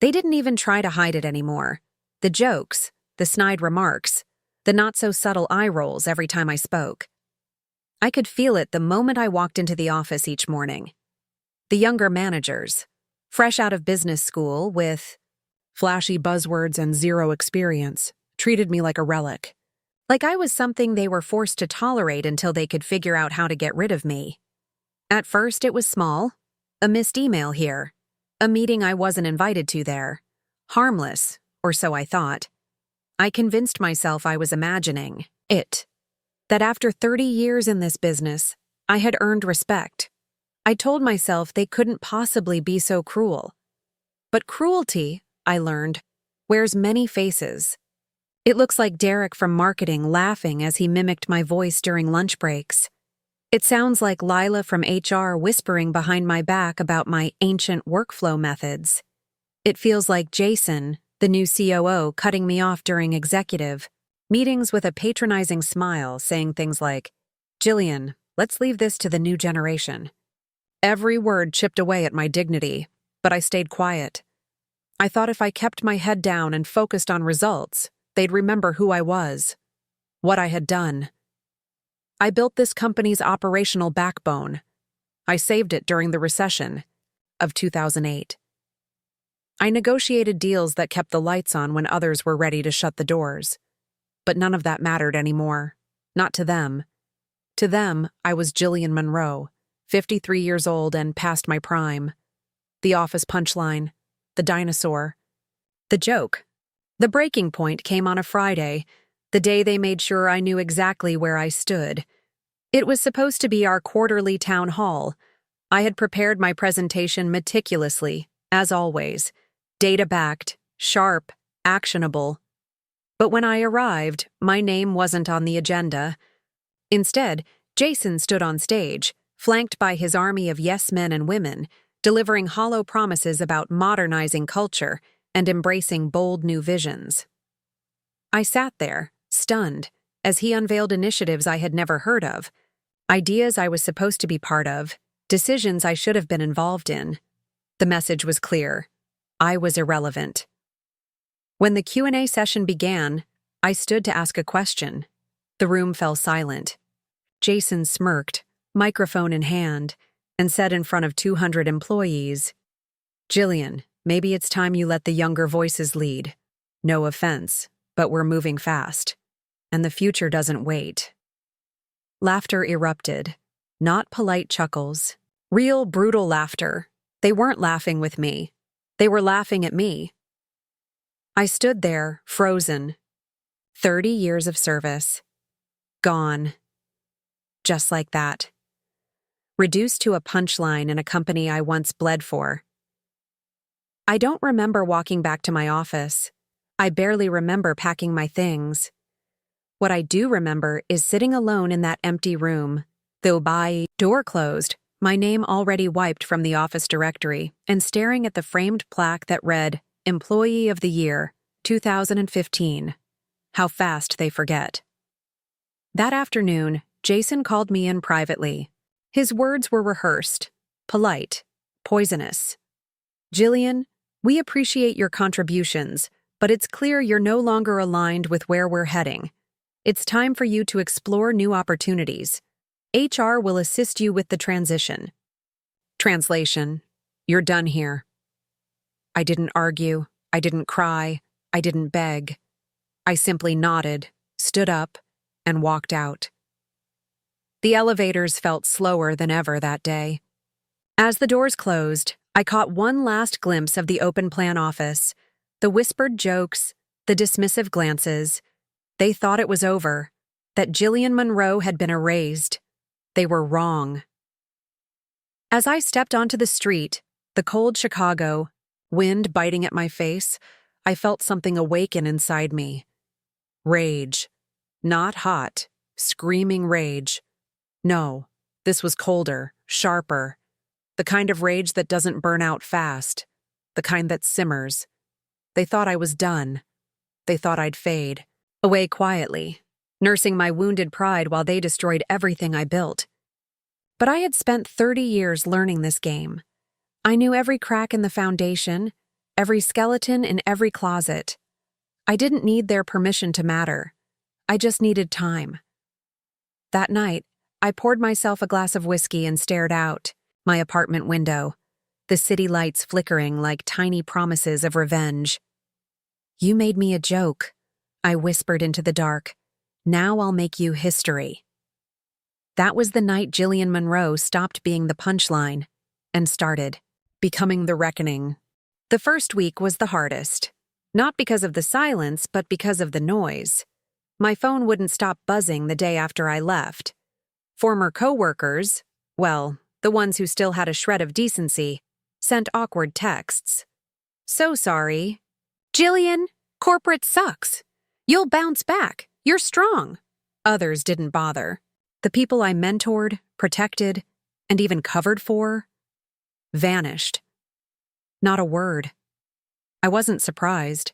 They didn't even try to hide it anymore. The jokes, the snide remarks, the not-so-subtle eye rolls every time I spoke. I could feel it the moment I walked into the office each morning. The younger managers, fresh out of business school with flashy buzzwords and zero experience, treated me like a relic. Like I was something they were forced to tolerate until they could figure out how to get rid of me. At first, it was small. A missed email here. A meeting I wasn't invited to there. Harmless, or so I thought. I convinced myself I was imagining it. That after 30 years in this business, I had earned respect. I told myself they couldn't possibly be so cruel. But cruelty, I learned, wears many faces. It looks like Derek from marketing laughing as he mimicked my voice during lunch breaks. It sounds like Lila from HR whispering behind my back about my ancient workflow methods. It feels like Jason, the new COO, cutting me off during executive meetings with a patronizing smile, saying things like, "Jillian, let's leave this to the new generation." Every word chipped away at my dignity, but I stayed quiet. I thought if I kept my head down and focused on results, they'd remember who I was, what I had done. I built this company's operational backbone. I saved it during the recession of 2008. I negotiated deals that kept the lights on when others were ready to shut the doors. But none of that mattered anymore. Not to them. To them, I was Jillian Monroe, 53 years old and past my prime. The office punchline. The dinosaur. The joke. The breaking point came on a Friday, the day they made sure I knew exactly where I stood. It was supposed to be our quarterly town hall. I had prepared my presentation meticulously, as always. Data-backed, sharp, actionable. But when I arrived, my name wasn't on the agenda. Instead, Jason stood on stage, flanked by his army of yes men and women, delivering hollow promises about modernizing culture and embracing bold new visions. I sat there, stunned, as he unveiled initiatives I had never heard of, ideas I was supposed to be part of, decisions I should have been involved in. The message was clear. I was irrelevant. When the Q&A session began, I stood to ask a question. The room fell silent. Jason smirked, microphone in hand, and said in front of 200 employees, "Jillian, maybe it's time you let the younger voices lead. No offense, but we're moving fast. And the future doesn't wait." Laughter erupted. Not polite chuckles. Real, brutal laughter. They weren't laughing with me. They were laughing at me. I stood there, frozen. 30 years of service. Gone. Just like that. Reduced to a punchline in a company I once bled for. I don't remember walking back to my office. I barely remember packing my things. What I do remember is sitting alone in that empty room, the door closed, my name already wiped from the office directory, and staring at the framed plaque that read, Employee of the Year, 2015. How fast they forget. That afternoon, Jason called me in privately. His words were rehearsed, polite, poisonous. "Jillian, we appreciate your contributions, but it's clear you're no longer aligned with where we're heading. It's time for you to explore new opportunities. HR will assist you with the transition." Translation: You're done here. I didn't argue, I didn't cry, I didn't beg. I simply nodded, stood up, and walked out. The elevators felt slower than ever that day. As the doors closed, I caught one last glimpse of the open-plan office, the whispered jokes, the dismissive glances. They thought it was over, that Jillian Monroe had been erased. They were wrong. As I stepped onto the street, the cold Chicago, wind biting at my face, I felt something awaken inside me. Rage. Not hot, screaming rage. No, this was colder, sharper. The kind of rage that doesn't burn out fast. The kind that simmers. They thought I was done. They thought I'd fade. Away quietly, nursing my wounded pride while they destroyed everything I built. But I had spent 30 years learning this game. I knew every crack in the foundation, every skeleton in every closet. I didn't need their permission to matter. I just needed time. That night, I poured myself a glass of whiskey and stared out my apartment window, the city lights flickering like tiny promises of revenge. "You made me a joke," I whispered into the dark. "Now I'll make you history." That was the night Gillian Monroe stopped being the punchline and started becoming the reckoning. The first week was the hardest, not because of the silence, but because of the noise. My phone wouldn't stop buzzing the day after I left. Former coworkers, well, the ones who still had a shred of decency, sent awkward texts. "So sorry. Jillian, corporate sucks. You'll bounce back. You're strong." Others didn't bother. The people I mentored, protected, and even covered for vanished. Not a word. I wasn't surprised.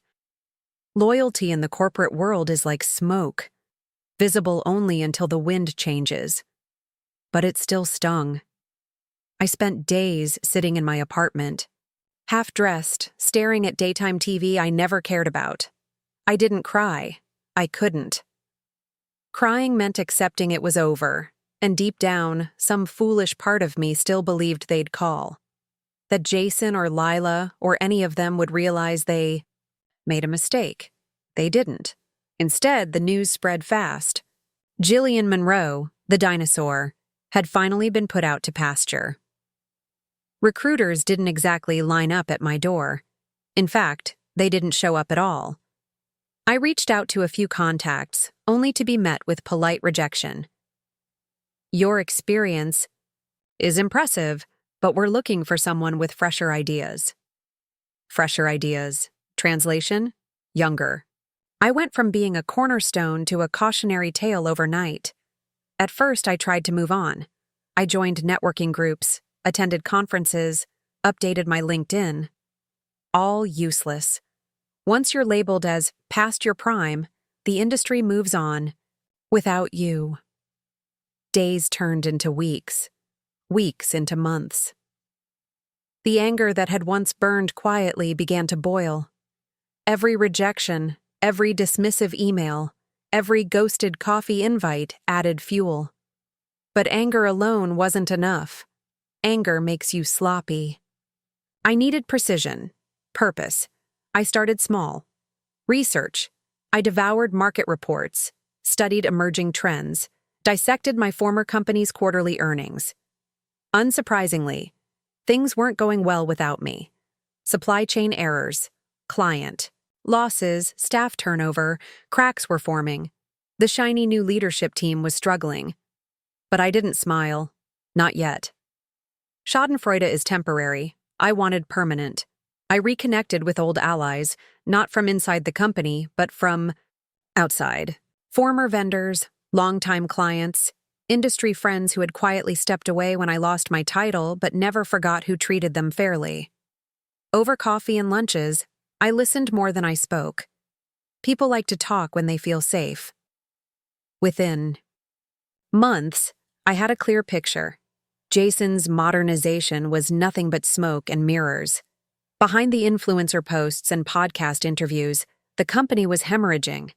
Loyalty in the corporate world is like smoke, visible only until the wind changes. But it still stung. I spent days sitting in my apartment, half-dressed, staring at daytime TV I never cared about. I didn't cry. I couldn't. Crying meant accepting it was over, and deep down, some foolish part of me still believed they'd call. That Jason or Lila or any of them would realize they made a mistake. They didn't. Instead, the news spread fast. Gillian Monroe, the dinosaur, had finally been put out to pasture. Recruiters didn't exactly line up at my door. In fact, they didn't show up at all. I reached out to a few contacts, only to be met with polite rejection. "Your experience is impressive, but we're looking for someone with fresher ideas." Fresher ideas. Translation? Younger. I went from being a cornerstone to a cautionary tale overnight. At first, I tried to move on. I joined networking groups, attended conferences, updated my LinkedIn. All useless. Once you're labeled as past your prime, the industry moves on without you. Days turned into weeks, weeks into months. The anger that had once burned quietly began to boil. Every rejection, every dismissive email, every ghosted coffee invite added fuel. But anger alone wasn't enough. Anger makes you sloppy. I needed precision, purpose. I started small. Research. I devoured market reports, studied emerging trends, dissected my former company's quarterly earnings. Unsurprisingly, things weren't going well without me. Supply chain errors, client, losses, staff turnover, cracks were forming. The shiny new leadership team was struggling. But I didn't smile. Not yet. Schadenfreude is temporary. I wanted permanent. I reconnected with old allies, not from inside the company, but from outside. Former vendors, longtime clients, industry friends who had quietly stepped away when I lost my title but never forgot who treated them fairly. Over coffee and lunches, I listened more than I spoke. People like to talk when they feel safe. Within months, I had a clear picture. Jason's modernization was nothing but smoke and mirrors. Behind the influencer posts and podcast interviews, the company was hemorrhaging.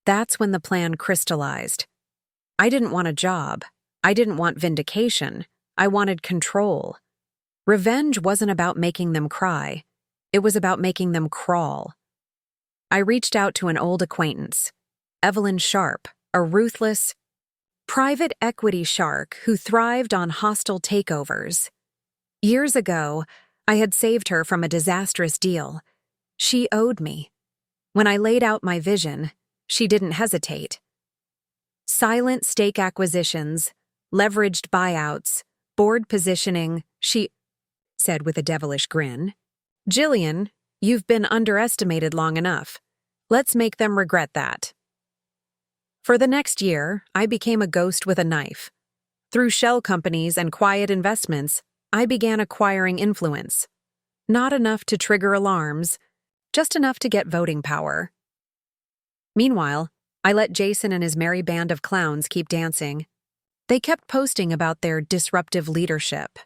That's when the plan crystallized. I didn't want a job. I didn't want vindication. I wanted control. Revenge wasn't about making them cry. It was about making them crawl. I reached out to an old acquaintance, Evelyn Sharp, a ruthless, private equity shark who thrived on hostile takeovers. Years ago, I had saved her from a disastrous deal. She owed me. When I laid out my vision, she didn't hesitate. Silent stake acquisitions, leveraged buyouts, board positioning, she said with a devilish grin. "Gillian, you've been underestimated long enough. Let's make them regret that." For the next year, I became a ghost with a knife. Through shell companies and quiet investments, I began acquiring influence. Not enough to trigger alarms, just enough to get voting power. Meanwhile, I let Jason and his merry band of clowns keep dancing. They kept posting about their disruptive leadership.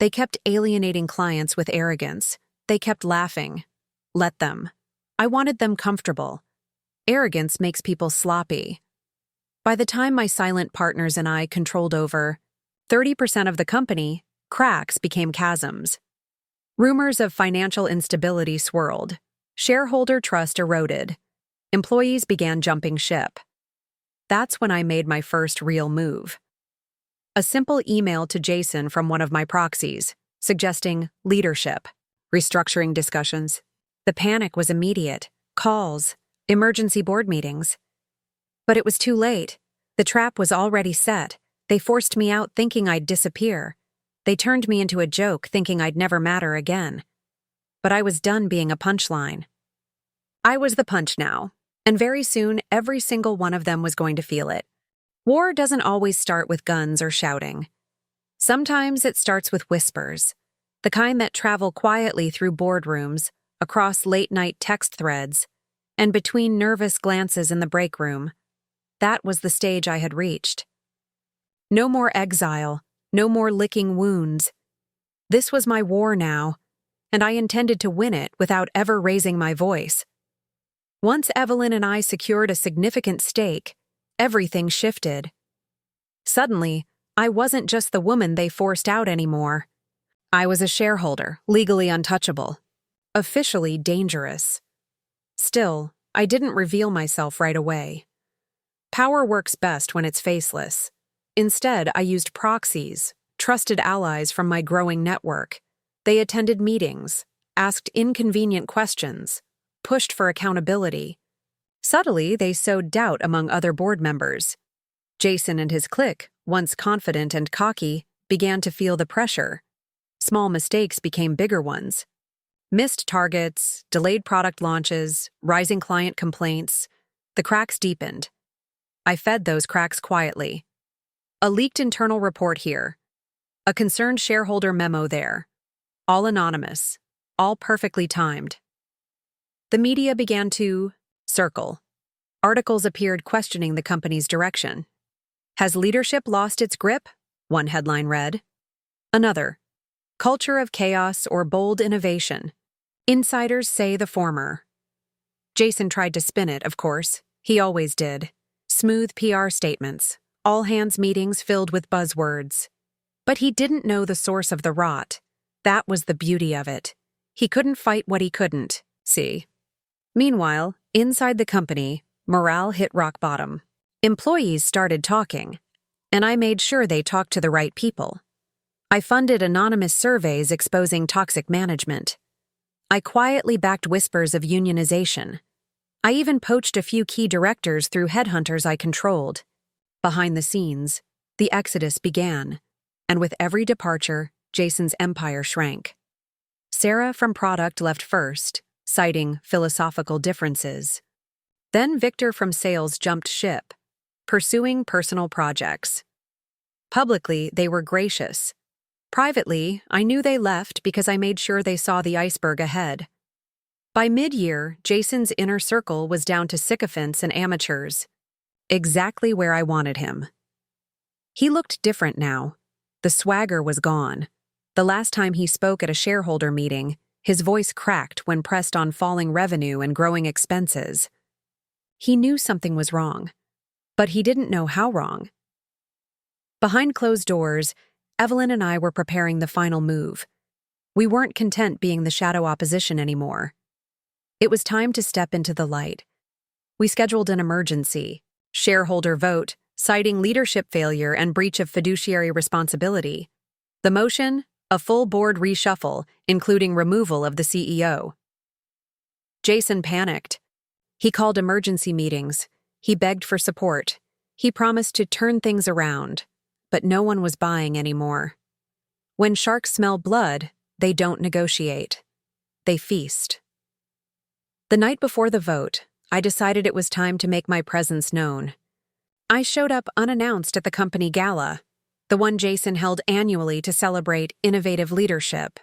They kept alienating clients with arrogance. They kept laughing, let them. I wanted them comfortable. Arrogance makes people sloppy. By the time my silent partners and I controlled over 30% of the company, cracks became chasms. Rumors of financial instability swirled. Shareholder trust eroded. Employees began jumping ship. That's when I made my first real move. A simple email to Jason from one of my proxies, suggesting leadership, restructuring discussions. The panic was immediate. Calls, emergency board meetings. But it was too late. The trap was already set. They forced me out thinking I'd disappear. They turned me into a joke thinking I'd never matter again. But I was done being a punchline. I was the punch now, and very soon every single one of them was going to feel it. War doesn't always start with guns or shouting. Sometimes it starts with whispers, the kind that travel quietly through boardrooms, across late-night text threads, and between nervous glances in the break room. That was the stage I had reached. No more exile, no more licking wounds. This was my war now, and I intended to win it without ever raising my voice. Once Evelyn and I secured a significant stake, everything shifted. Suddenly, I wasn't just the woman they forced out anymore. I was a shareholder, legally untouchable, officially dangerous. Still, I didn't reveal myself right away. Power works best when it's faceless. Instead, I used proxies, trusted allies from my growing network. They attended meetings, asked inconvenient questions, pushed for accountability. Subtly, they sowed doubt among other board members. Jason and his clique, once confident and cocky, began to feel the pressure. Small mistakes became bigger ones. Missed targets, delayed product launches, rising client complaints. The cracks deepened. I fed those cracks quietly. A leaked internal report here. A concerned shareholder memo there. All anonymous. All perfectly timed. The media began to circle. Articles appeared questioning the company's direction. Has leadership lost its grip? One headline read. Another. Culture of chaos or bold innovation. Insiders say the former. Jason tried to spin it, of course. He always did. Smooth PR statements. All-hands meetings filled with buzzwords. But he didn't know the source of the rot. That was the beauty of it. He couldn't fight what he couldn't see. Meanwhile, inside the company, morale hit rock bottom. Employees started talking, and I made sure they talked to the right people. I funded anonymous surveys exposing toxic management. I quietly backed whispers of unionization. I even poached a few key directors through headhunters I controlled. Behind the scenes, the exodus began, and with every departure, Jason's empire shrank. Sarah from product left first, citing philosophical differences. Then Victor from sales jumped ship, pursuing personal projects. Publicly, they were gracious. Privately, I knew they left because I made sure they saw the iceberg ahead. By mid-year, Jason's inner circle was down to sycophants and amateurs. Exactly where I wanted him. He looked different now. The swagger was gone. The last time he spoke at a shareholder meeting, his voice cracked when pressed on falling revenue and growing expenses. He knew something was wrong, but he didn't know how wrong. Behind closed doors, Evelyn and I were preparing the final move. We weren't content being the shadow opposition anymore. It was time to step into the light. We scheduled an emergency shareholder vote, citing leadership failure and breach of fiduciary responsibility. The motion? A full board reshuffle, including removal of the CEO. Jason panicked. He called emergency meetings. He begged for support. He promised to turn things around, but no one was buying anymore. When sharks smell blood, they don't negotiate. They feast. The night before the vote, I decided it was time to make my presence known. I showed up unannounced at the company gala, the one Jason held annually to celebrate innovative leadership.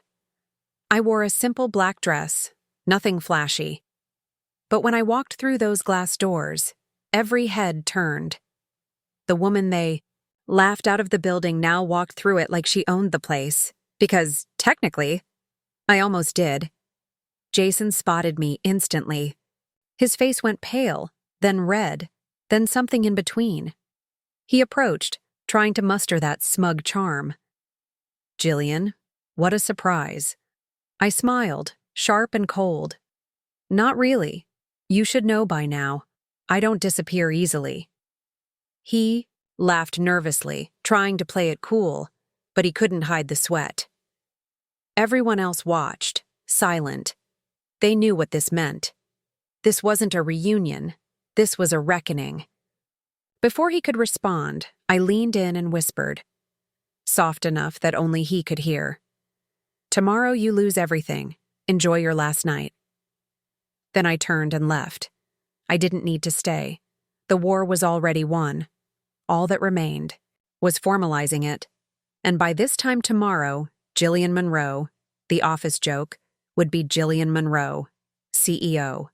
I wore a simple black dress, nothing flashy. But when I walked through those glass doors, every head turned. The woman they laughed out of the building now walked through it like she owned the place, because, technically, I almost did. Jason spotted me instantly. His face went pale, then red, then something in between. He approached, trying to muster that smug charm. "Jillian, what a surprise." I smiled, sharp and cold. "Not really. You should know by now. I don't disappear easily." He laughed nervously, trying to play it cool, but he couldn't hide the sweat. Everyone else watched, silent. They knew what this meant. This wasn't a reunion. This was a reckoning. Before he could respond, I leaned in and whispered, soft enough that only he could hear. "Tomorrow you lose everything. Enjoy your last night." Then I turned and left. I didn't need to stay. The war was already won. All that remained was formalizing it. And by this time tomorrow, Jillian Monroe, the office joke, would be Jillian Monroe, CEO.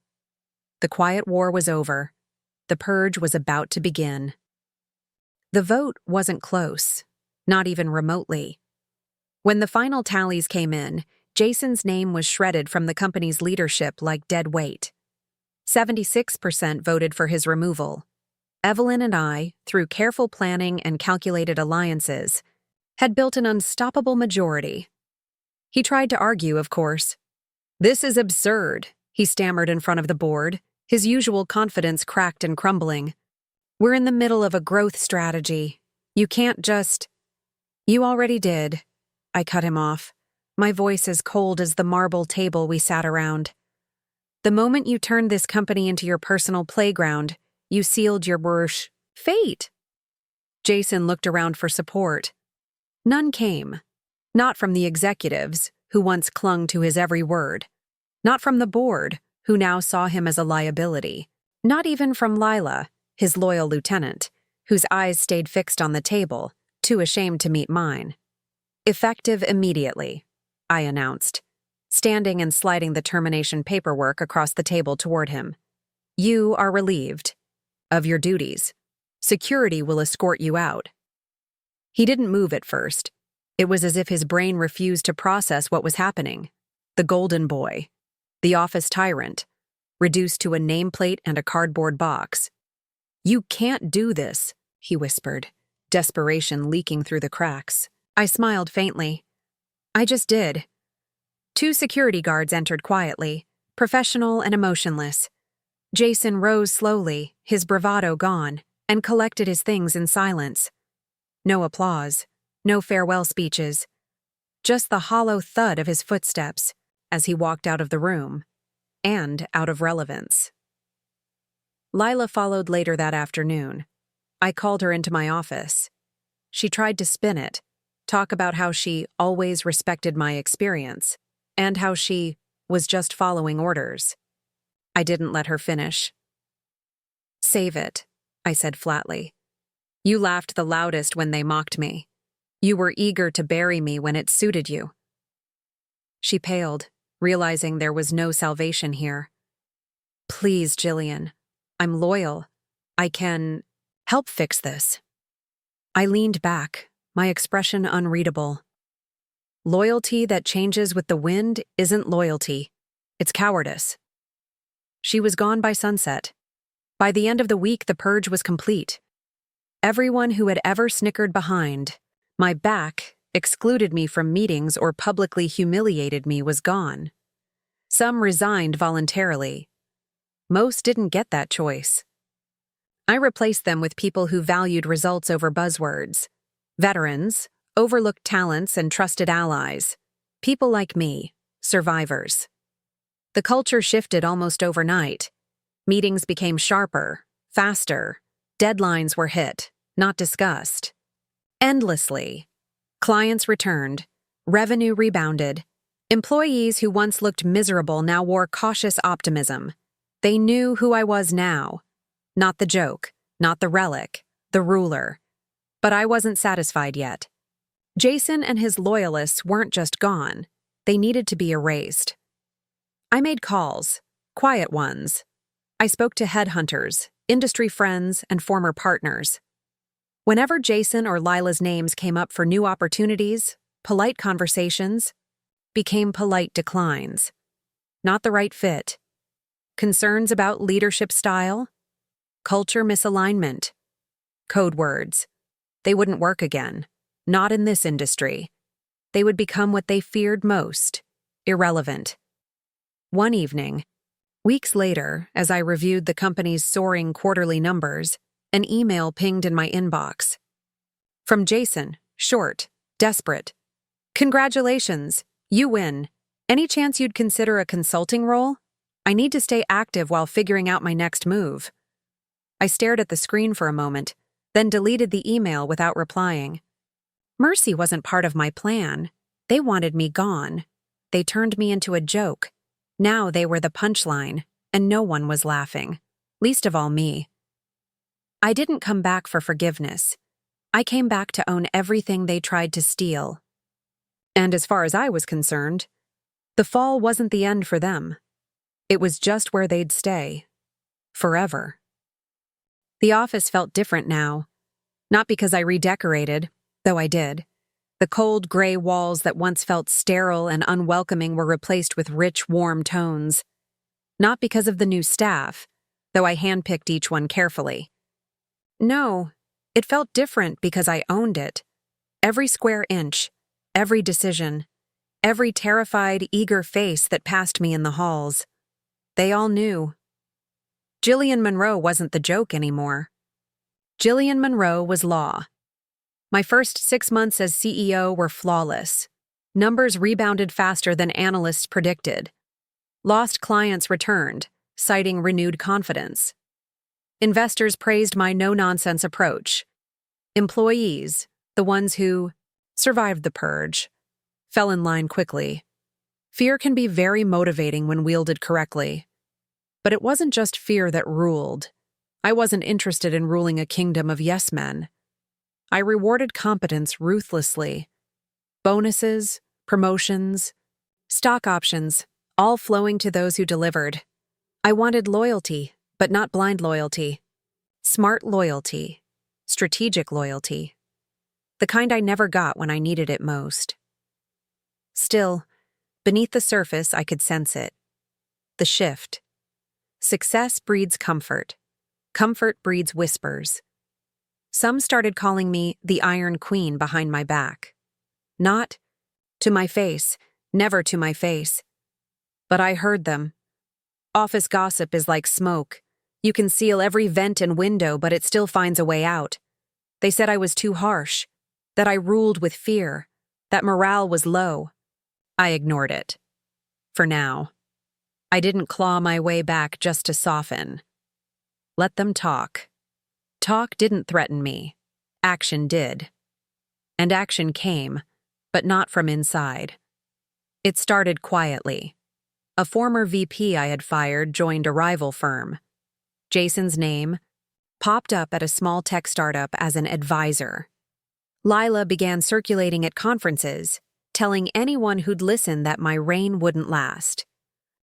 The quiet war was over. The purge was about to begin. The vote wasn't close, not even remotely. When the final tallies came in, Jason's name was shredded from the company's leadership like dead weight. 76% voted for his removal. Evelyn and I, through careful planning and calculated alliances, had built an unstoppable majority. He tried to argue, of course. "This is absurd," he stammered in front of the board, his usual confidence cracked and crumbling. "We're in the middle of a growth strategy. You can't just—" "You already did." I cut him off, my voice as cold as the marble table we sat around. "The moment you turned this company into your personal playground, you sealed your fate." Jason looked around for support. None came. Not from the executives, who once clung to his every word. Not from the board, who now saw him as a liability. Not even from Lila, his loyal lieutenant, whose eyes stayed fixed on the table, too ashamed to meet mine. "Effective immediately," I announced, standing and sliding the termination paperwork across the table toward him. "You are relieved of your duties. Security will escort you out." He didn't move at first. It was as if his brain refused to process what was happening. The golden boy, the office tyrant, reduced to a nameplate and a cardboard box. "You can't do this," he whispered, desperation leaking through the cracks. I smiled faintly. "I just did." 2 security guards entered quietly, professional and emotionless. Jason rose slowly, his bravado gone, and collected his things in silence. No applause, no farewell speeches, just the hollow thud of his footsteps as he walked out of the room, and out of relevance. Lila followed later that afternoon. I called her into my office. She tried to spin it, talk about how she always respected my experience, and how she was just following orders. I didn't let her finish. "Save it," I said flatly. "You laughed the loudest when they mocked me. You were eager to bury me when it suited you." She paled, realizing there was no salvation here. "Please, Jillian. I'm loyal. I can help fix this." I leaned back, my expression unreadable. "Loyalty that changes with the wind isn't loyalty. It's cowardice." She was gone by sunset. By the end of the week, the purge was complete. Everyone who had ever snickered behind my back, excluded me from meetings, or publicly humiliated me was gone. Some resigned voluntarily. Most didn't get that choice. I replaced them with people who valued results over buzzwords. Veterans, overlooked talents, and trusted allies. People like me, survivors. The culture shifted almost overnight. Meetings became sharper, faster. Deadlines were hit, not discussed. Endlessly. Clients returned. Revenue rebounded. Employees who once looked miserable now wore cautious optimism. They knew who I was now. Not the joke, not the relic, the ruler. But I wasn't satisfied yet. Jason and his loyalists weren't just gone. They needed to be erased. I made calls, quiet ones. I spoke to headhunters, industry friends, and former partners. Whenever Jason or Lila's names came up for new opportunities, polite conversations became polite declines. not the right fit. Concerns about leadership style, culture misalignment, code words. They wouldn't work again, not in this industry. They would become what they feared most, irrelevant. One evening, weeks later, as I reviewed the company's soaring quarterly numbers, an email pinged in my inbox. From Jason, short, desperate. Congratulations, you win. Any chance you'd consider a consulting role? I need to stay active while figuring out my next move. I stared at the screen for a moment, then deleted the email without replying. Mercy wasn't part of my plan. They wanted me gone. They turned me into a joke. Now they were the punchline, and no one was laughing, least of all me. I didn't come back for forgiveness. I came back to own everything they tried to steal. And as far as I was concerned, the fall wasn't the end for them. It was just where they'd stay. Forever. The office felt different now. Not because I redecorated, though I did. The cold gray walls that once felt sterile and unwelcoming were replaced with rich, warm tones. Not because of the new staff, though I handpicked each one carefully. No, it felt different because I owned it. Every square inch, every decision, every terrified, eager face that passed me in the halls. They all knew. Gillian Monroe wasn't the joke anymore. Gillian Monroe was law. My first 6 months as CEO were flawless. Numbers rebounded faster than analysts predicted. Lost clients returned, citing renewed confidence. Investors praised my no-nonsense approach. Employees, the ones who survived the purge, fell in line quickly. Fear can be very motivating when wielded correctly. But it wasn't just fear that ruled. I wasn't interested in ruling a kingdom of yes-men. I rewarded competence ruthlessly. Bonuses, promotions, stock options, all flowing to those who delivered. I wanted loyalty, but not blind loyalty. Smart loyalty. Strategic loyalty. The kind I never got when I needed it most. Still, beneath the surface, I could sense it. The shift. Success breeds comfort. Comfort breeds whispers. Some started calling me the Iron Queen behind my back. Not to my face, never to my face. But I heard them. Office gossip is like smoke. You can seal every vent and window, but it still finds a way out. They said I was too harsh, that I ruled with fear, that morale was low. I ignored it. For now. I didn't claw my way back just to soften. Let them talk. Talk didn't threaten me. Action did. And action came, but not from inside. It started quietly. A former VP I had fired joined a rival firm. Jason's name popped up at a small tech startup as an advisor. Lila began circulating at conferences, telling anyone who'd listen that my reign wouldn't last.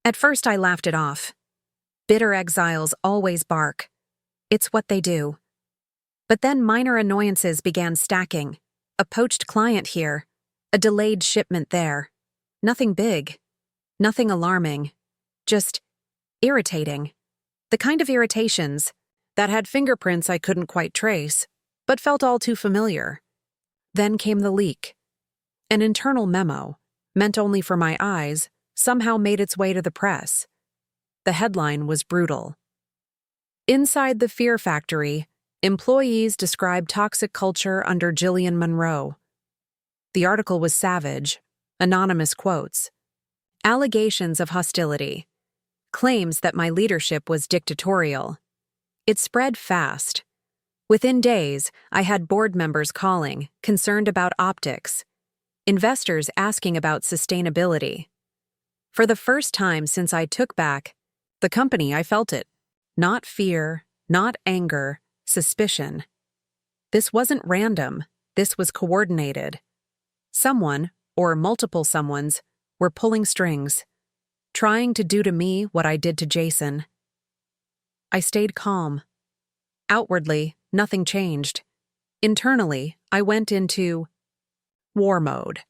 At first I laughed it off. Bitter exiles always bark. It's what they do. But then minor annoyances began stacking. A poached client here, a delayed shipment there. Nothing big, nothing alarming, just irritating. The kind of irritations that had fingerprints I couldn't quite trace, but felt all too familiar. Then came the leak. An internal memo, meant only for my eyes, somehow made its way to the press. The headline was brutal. Inside the Fear Factory, employees described toxic culture under Gillian Monroe. The article was savage, anonymous quotes, allegations of hostility, claims that my leadership was dictatorial. It spread fast. Within days, I had board members calling, concerned about optics, investors asking about sustainability. For the first time since I took back the company, I felt it. Not fear, not anger, suspicion. This wasn't random. This was coordinated. Someone, or multiple someones, were pulling strings, trying to do to me what I did to Jason. I stayed calm. Outwardly, nothing changed. Internally, I went into war mode.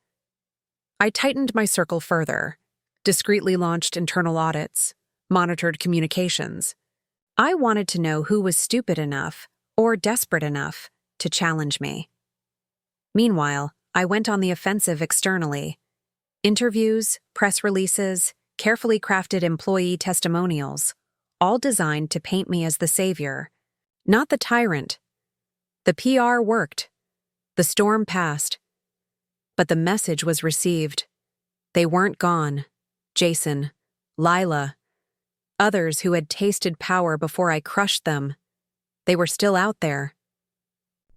I tightened my circle further. discreetly launched internal audits, monitored communications. I wanted to know who was stupid enough or desperate enough to challenge me. Meanwhile, I went on the offensive externally. Interviews, press releases, carefully crafted employee testimonials, all designed to paint me as the savior, not the tyrant. The PR worked. The storm passed. But the message was received. They weren't gone. Jason, Lila, others who had tasted power before I crushed them. They were still out there.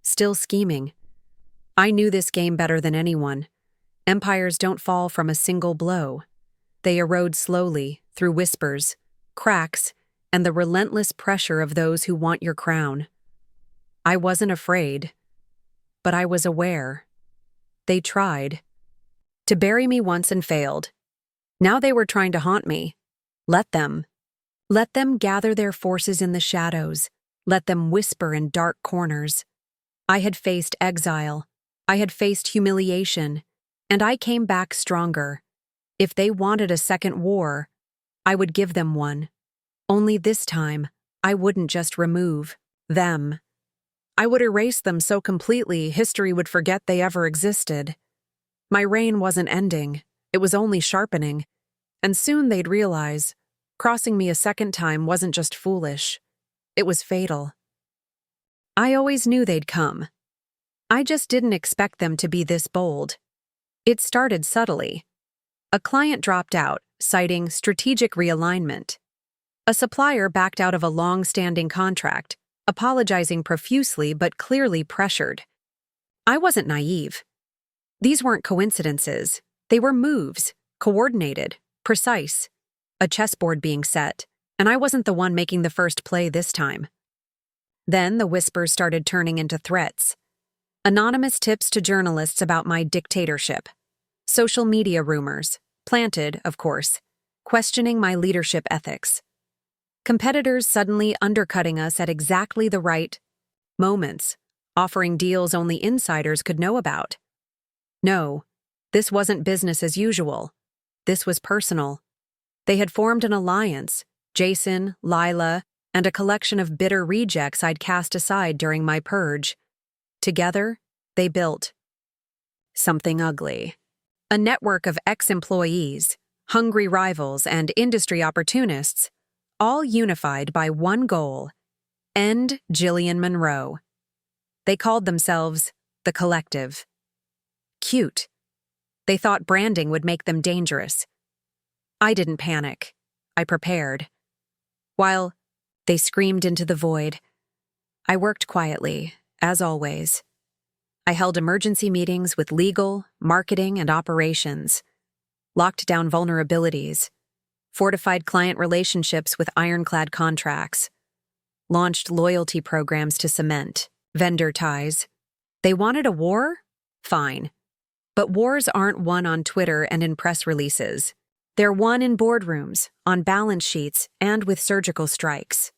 Still scheming. I knew this game better than anyone. Empires don't fall from a single blow. They erode slowly through whispers, cracks, and the relentless pressure of those who want your crown. I wasn't afraid, but I was aware. They tried to bury me once and failed. Now they were trying to haunt me. Let them. Let them gather their forces in the shadows. Let them whisper in dark corners. I had faced exile. I had faced humiliation. And I came back stronger. If they wanted a second war, I would give them one. Only this time, I wouldn't just remove them. I would erase them so completely history would forget they ever existed. My reign wasn't ending, it was only sharpening. And soon they'd realize, crossing me a second time wasn't just foolish, it was fatal. I always knew they'd come. I just didn't expect them to be this bold. It started subtly. A client dropped out, citing strategic realignment. A supplier backed out of a long-standing contract, apologizing profusely but clearly pressured. I wasn't naive. These weren't coincidences. They were moves, coordinated, precise. A chessboard being set, and I wasn't the one making the first play this time. Then the whispers started turning into threats. Anonymous tips to journalists about my dictatorship. Social media rumors, planted, of course, questioning my leadership ethics. Competitors suddenly undercutting us at exactly the right moments, offering deals only insiders could know about. No, this wasn't business as usual. This was personal. They had formed an alliance, Jason, Lila, and a collection of bitter rejects I'd cast aside during my purge. Together, they built something ugly. A network of ex-employees, hungry rivals, and industry opportunists, all unified by one goal: end Gillian Monroe. They called themselves the Collective. Cute. They thought branding would make them dangerous. I didn't panic. I prepared. While they screamed into the void, I worked quietly, as always. I held emergency meetings with legal, marketing, and operations, locked down vulnerabilities, fortified client relationships with ironclad contracts, launched loyalty programs to cement vendor ties. They wanted a war? Fine. But wars aren't won on Twitter and in press releases. They're won in boardrooms, on balance sheets, and with surgical strikes.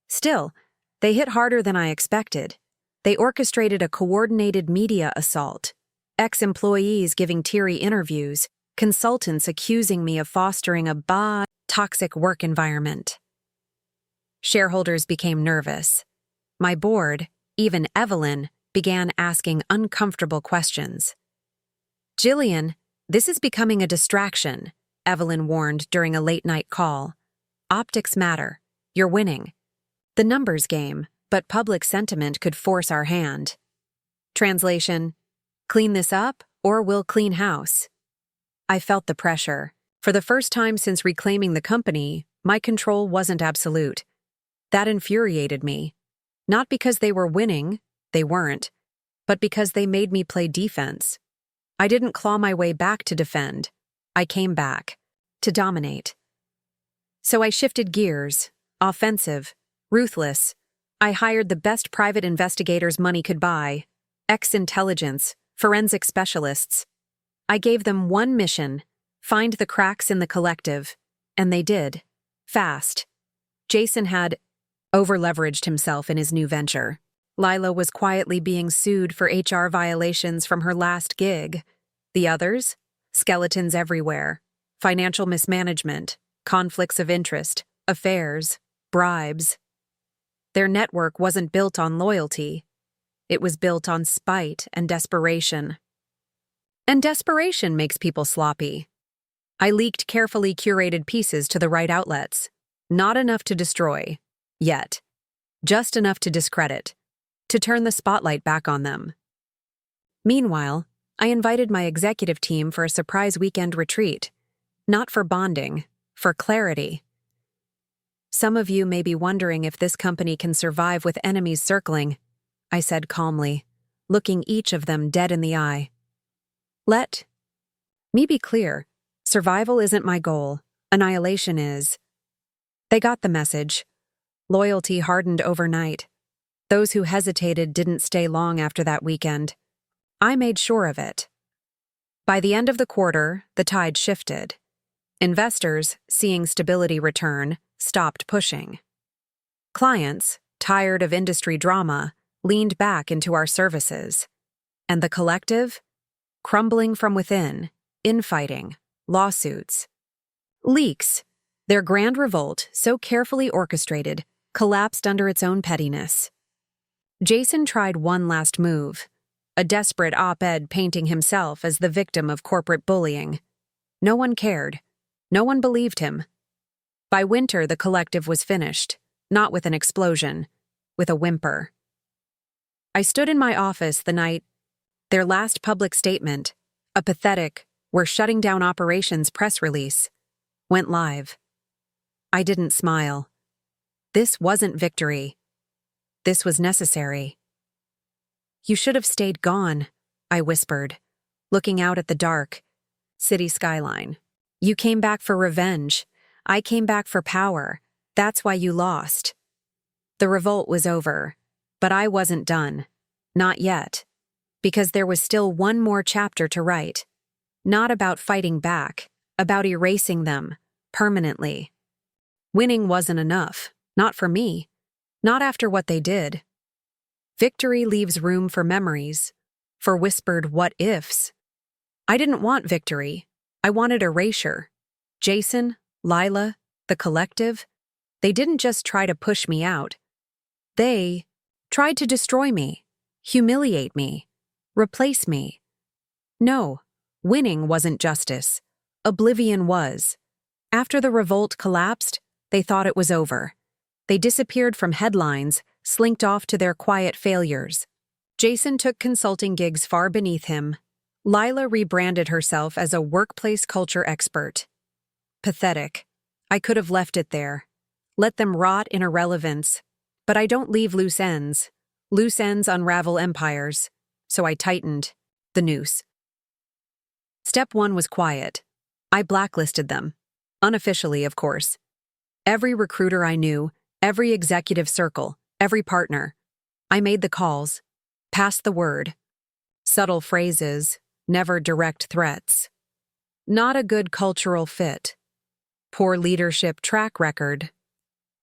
Still, they hit harder than I expected. They orchestrated a coordinated media assault, ex-employees giving teary interviews, consultants accusing me of fostering a toxic work environment. Shareholders became nervous. My board, even Evelyn, began asking uncomfortable questions. "Jillian, this is becoming a distraction," Evelyn warned during a late-night call. "Optics matter. You're winning. The numbers game, but public sentiment could force our hand." Translation: clean this up, or we'll clean house. I felt the pressure. For the first time since reclaiming the company, my control wasn't absolute. That infuriated me. Not because they were winning, they weren't, but because they made me play defense. I didn't claw my way back to defend. I came back to dominate. So I shifted gears, offensive, ruthless. I hired the best private investigators money could buy, ex-intelligence, forensic specialists. I gave them one mission: find the cracks in the collective, and they did. Fast. Jason had over-leveraged himself in his new venture. Lila was quietly being sued for HR violations from her last gig. The others? Skeletons everywhere. financial mismanagement, conflicts of interest, affairs, bribes. Their network wasn't built on loyalty. It was built on spite and desperation. And desperation makes people sloppy. I leaked carefully curated pieces to the right outlets. Not enough to destroy, yet. Just enough to discredit, to turn the spotlight back on them. Meanwhile, I invited my executive team for a surprise weekend retreat. Not for bonding, for clarity. Some of you may be wondering if this company can survive with enemies circling, I said calmly, looking each of them dead in the eye. Let me be clear, survival isn't my goal, annihilation is. They got the message. Loyalty hardened overnight. Those who hesitated didn't stay long after that weekend. I made sure of it. By the end of the quarter, the tide shifted. Investors, seeing stability return, stopped pushing. Clients, tired of industry drama, leaned back into our services. And the collective? Crumbling from within, infighting, lawsuits. Leaks. Their grand revolt, so carefully orchestrated, collapsed under its own pettiness. Jason tried one last move, a desperate op-ed painting himself as the victim of corporate bullying. No one cared. No one believed him. By winter, the collective was finished, not with an explosion, with a whimper. I stood in my office the night their last public statement, a pathetic, "We're shutting down operations" press release, went live. I didn't smile. This wasn't victory. This was necessary. You should have stayed gone, I whispered, looking out at the dark city skyline. You came back for revenge. I came back for power. That's why you lost. The revolt was over, but I wasn't done. Not yet. Because there was still one more chapter to write. Not about fighting back, about erasing them, permanently. Winning wasn't enough, not for me, not after what they did. Victory leaves room for memories, for whispered what-ifs. I didn't want victory. I wanted erasure. Jason, Lila, the collective, they didn't just try to push me out. They tried to destroy me, humiliate me, replace me. No, winning wasn't justice. Oblivion was. After the revolt collapsed, they thought it was over. They disappeared from headlines, slinked off to their quiet failures. Jason took consulting gigs far beneath him. Lila rebranded herself as a workplace culture expert. Pathetic. I could have left it there. Let them rot in irrelevance. But I don't leave loose ends. Loose ends unravel empires. So I tightened the noose. Step 1 was quiet. I blacklisted them. Unofficially, of course. Every recruiter I knew, every executive circle, every partner. I made the calls, passed the word. Subtle phrases, never direct threats. Not a good cultural fit. Poor leadership track record.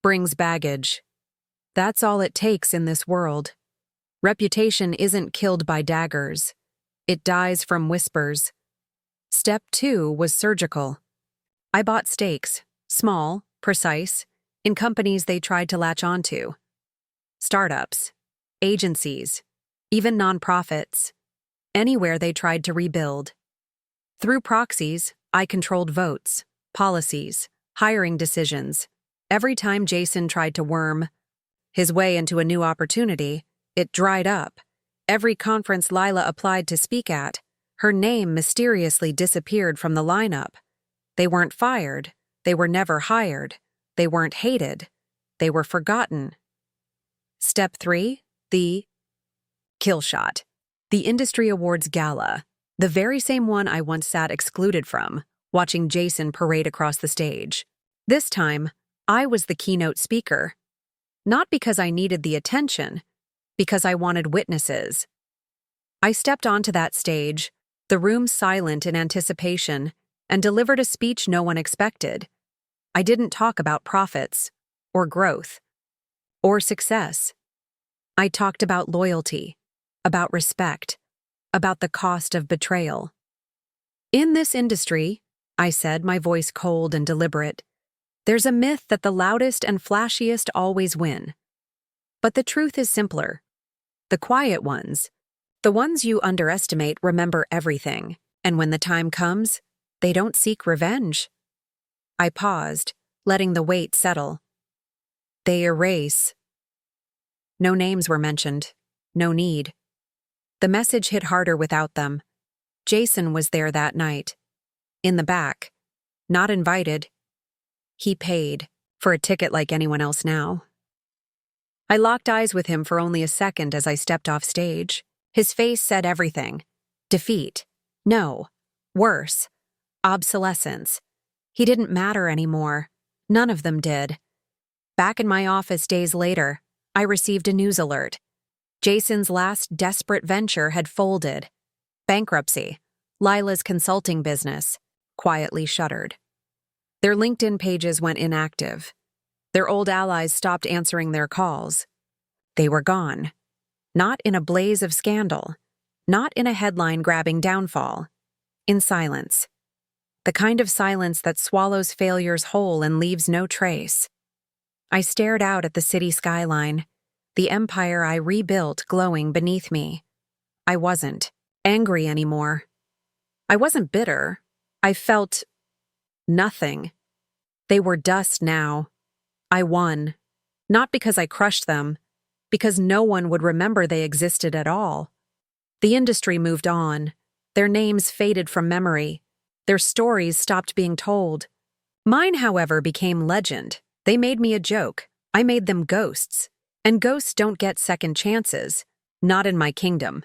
Brings baggage. That's all it takes in this world. Reputation isn't killed by daggers. It dies from whispers. Step 2 was surgical. I bought stakes, small, precise, in companies they tried to latch onto. Startups, agencies, even nonprofits, anywhere they tried to rebuild. Through proxies, I controlled votes, policies, hiring decisions. Every time Jason tried to worm his way into a new opportunity, it dried up. Every conference Lila applied to speak at, her name mysteriously disappeared from the lineup. They weren't fired. They were never hired. They weren't hated. They were forgotten. Step 3, the kill shot. The Industry Awards Gala, the very same one I once sat excluded from, watching Jason parade across the stage. This time, I was the keynote speaker. Not because I needed the attention, because I wanted witnesses. I stepped onto that stage, the room silent in anticipation, and delivered a speech no one expected. I didn't talk about profits, or growth, or success. I talked about loyalty, about respect, about the cost of betrayal. In this industry, I said, my voice cold and deliberate. There's a myth that the loudest and flashiest always win. But the truth is simpler. The quiet ones, the ones you underestimate, remember everything, and when the time comes, they don't seek revenge. I paused, letting the weight settle. They erase. No names were mentioned. No need. The message hit harder without them. Jason was there that night. In the back. Not invited. He paid for a ticket like anyone else now. I locked eyes with him for only a second as I stepped off stage. His face said everything. Defeat. No. Worse. Obsolescence. He didn't matter anymore. None of them did. Back in my office days later, I received a news alert. Jason's last desperate venture had folded. Bankruptcy. Lila's consulting business quietly shuttered. Their LinkedIn pages went inactive. Their old allies stopped answering their calls. They were gone. Not in a blaze of scandal. Not in a headline-grabbing downfall. In silence. The kind of silence that swallows failures whole and leaves no trace. I stared out at the city skyline, the empire I rebuilt glowing beneath me. I wasn't angry anymore. I wasn't bitter. I felt nothing. They were dust now. I won. Not because I crushed them, because no one would remember they existed at all. The industry moved on. Their names faded from memory. Their stories stopped being told. Mine, however, became legend. They made me a joke. I made them ghosts. And ghosts don't get second chances. Not in my kingdom.